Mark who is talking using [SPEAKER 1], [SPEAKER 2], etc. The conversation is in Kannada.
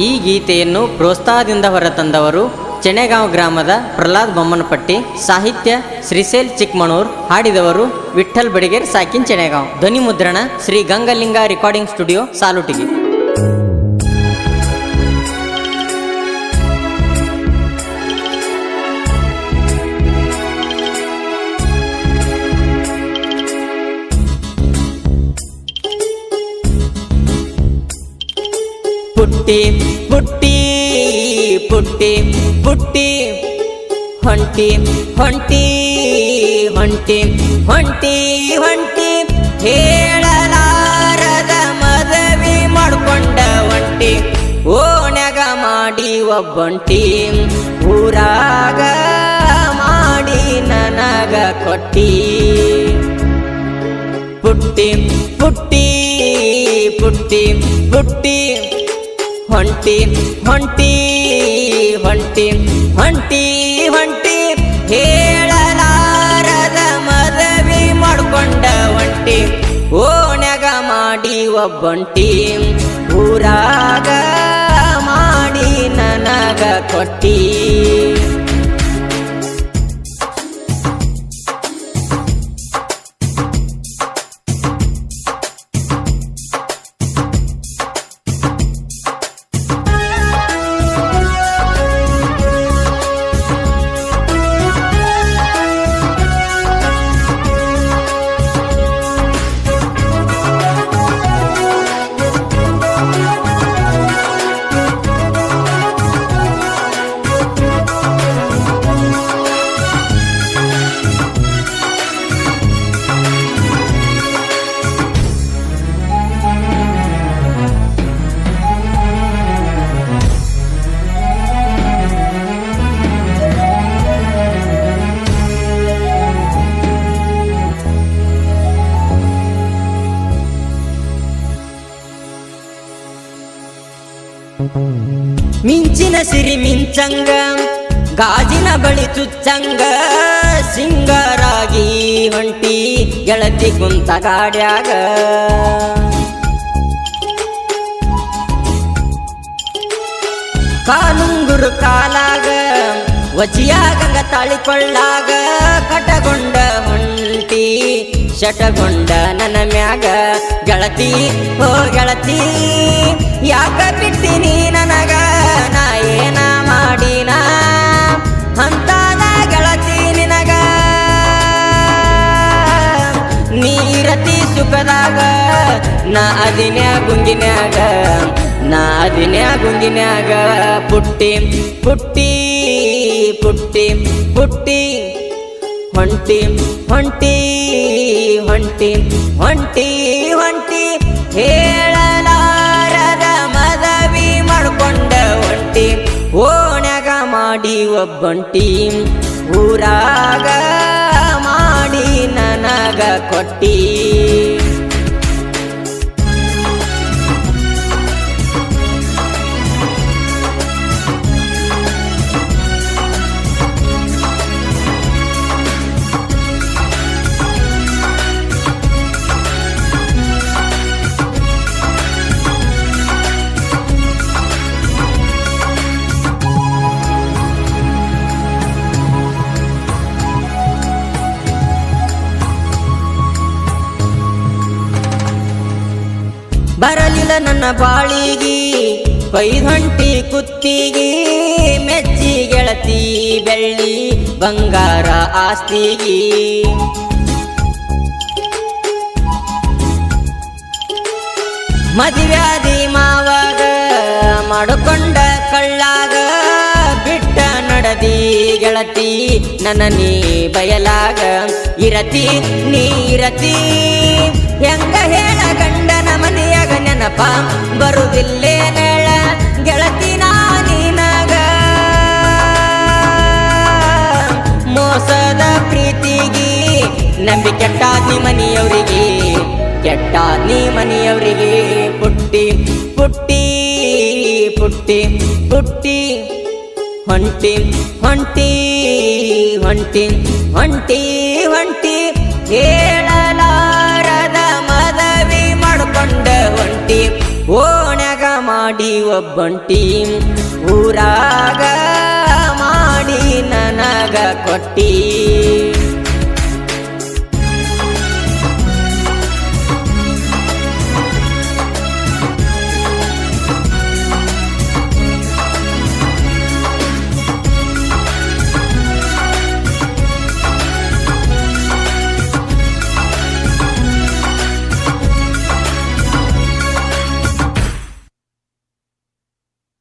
[SPEAKER 1] ಈ ಗೀತೆಯನ್ನು ಪ್ರೋತ್ಸಾಹದಿಂದ ಹೊರತಂದವರು ಚೆನೆಗಾಂವ್ ಗ್ರಾಮದ ಪ್ರಹ್ಲಾದ್ ಬೊಮ್ಮನಪಟ್ಟಿ, ಸಾಹಿತ್ಯ ಶ್ರೀಶೈಲ್ ಚಿಕ್ಕಮಣೂರ್, ಹಾಡಿದವರು ವಿಠ್ಠಲ್ ಬಡಿಗೇರ್ ಸಾಕಿನ್ ಚೆನೆಗಾಂವ್, ಧ್ವನಿ ಮುದ್ರಣ ಶ್ರೀ ಗಂಗಲಿಂಗ ರೆಕಾರ್ಡಿಂಗ್ ಸ್ಟುಡಿಯೋ ಸಾಲುಟಿಗಿ. ಪುಟ್ಟಿ ಪುಟ್ಟಿ ಪುಟ್ಟಿ ಪುಟ್ಟಿ ಹೊಂಟಿ ಹೊಂಟಿ ಹೊಂಟಿ ಹೊಂಟಿ ಹೊಂಟಿ ಹೇಳಲಾರದ ಮದುವೆ ಮಾಡ್ಕೊಂಡ ಒಂಟಿ, ಓಣ್ಯಾಗ ಮಾಡಿ ಒಬ್ಬಂಟಿ, ಊರಾಗ ಮಾಡಿ ನನಗ ಕೊಟ್ಟಿ. ಪುಟ್ಟಿ ಪುಟ್ಟಿ ಪುಟ್ಟಿ ಪುಟ್ಟಿ ಹೊಂಟಿ ಹೊಂಟಿ ಹೊಂಟಿ ಹೊಂಟಿ ಹೊಂಟಿ ಹೇಳಲಾರದ ಮದುವೆ ಮಾಡ್ಕೊಂಡ ಒಂಟಿ, ಓಣ್ಯಾಗ ಮಾಡಿ ಒಬ್ಬಂಟಿ, ಊರಾಗ ಮಾಡಿ ನನಗ ಕೊಟ್ಟಿ. ಮಿಂಚಿನ ಸಿರಿ ಮಿಂಚಂಗ, ಗಾಜಿನ ಬಳಿ ಚುಚ್ಚಂಗ, ಸಿಂಗರಾಗಿ ಹೊಂಟಿ ಗೆಳತಿ ಕುಂತ ಗಾಡ್ಯಾಗ. ಕಾಲುಂಗುರು ಕಾಲಾಗ, ವಜಿಯಾಗಂಗ ತಾಳಿಕೊಳ್ಳಾಗ, ಕಟಗೊಂಡ ಹೊಂಟಿ ಶಟಗೊಂಡ ನನ್ನ ಮ್ಯಾಗ. ಗೆಳತಿ ಓ ಗೆಳತಿ ಯಾಕ ಬಿಟ್ಟಿನಿ ನನಗ, ನಾ ಏನ ಮಾಡಿನ ಅಂತಾದ ಗೆಳತಿ ನಿನಗ. ನೀರತಿ ಸುಖದಾಗ ನಾ ಅದಿನ್ಯಾ ಗುಂಗಿನ್ಯಾಗ, ನಾ ಅದಿನ್ಯಾ ಗುಂಗಿನ್ಯಾಗ. ಪುಟ್ಟಿ ಪುಟ್ಟಿ ಪುಟ್ಟಿ ಪುಟ್ಟಿ ಹೊಂಟಿ ಹೊಂಟಿ ಹೊಂಟಿ ಹೊಂಟಿ ಹೊಂಟಿ ಹೇಳಲಾರದ ಮದುವೆ ಮಾಡ್ಕೊಂಡ ಒಂಟಿ, ಓಣ್ಯಾಗ ಮಾಡಿ ಒಬ್ಬಂಟಿ, ಊರಾಗ ಮಾಡಿ ನನಗ ಕೊಟ್ಟಿ. ಬರಲಿಲ್ಲ ನನ್ನ ಬಾಳಿಗಿ ಹೊಂಟಿ ಕುತ್ತಿಗಿ, ಮೆಚ್ಚಿ ಗೆಳತಿ ಬೆಳ್ಳಿ ಬಂಗಾರ ಆಸ್ತಿಗಿ. ಮದುವ್ಯಾದಿ ಮಾವಾಗ ಮಾಡಿಕೊಂಡ ಕಳ್ಳಾಗ, ಬಿಟ್ಟ ನಡದಿ ಗೆಳತಿ ನನ್ನ ನೀ ಬಯಲಾಗ. ಇರತಿ ನೀರತಿ ಹೆಂಗ ಹೇಳ ಗಂಡನ ಮನೆಯಾಗ, ನೆನಪ ಬರುದಿಲ್ಲೇ ನೆಳ ಗೆಳತಿ ನಾನಿನಗ. ಮೋಸದ ಪ್ರೀತಿಗಿ ನಂಬಿ ಕೆಟ್ಟಾದ್ ನೀ ಮನಿಯವ್ರಿಗೆ, ಕೆಟ್ಟಾದ್ ನೀ ಮನಿಯವ್ರಿಗೆ. ಪುಟ್ಟಿ ಪುಟ್ಟಿ ಪುಟ್ಟಿ ಪುಟ್ಟಿ ಹೊಂಟಿ ಹೊಂಟಿ ಹೊಂಟಿ ಹೊಂಟಿ ಹೊಂಟಿ ಹೇಳಲಾರದ ಮದುವೆ ಮಾಡ್ಕೊಂಡ ಒಂಟಿ, ಓಣ್ಯಾಗ ಮಾಡಿ ಒಬ್ಬಂಟಿ ಊರಾಗ ಮಾಡಿ ನನಗ ಕೊಟ್ಟಿ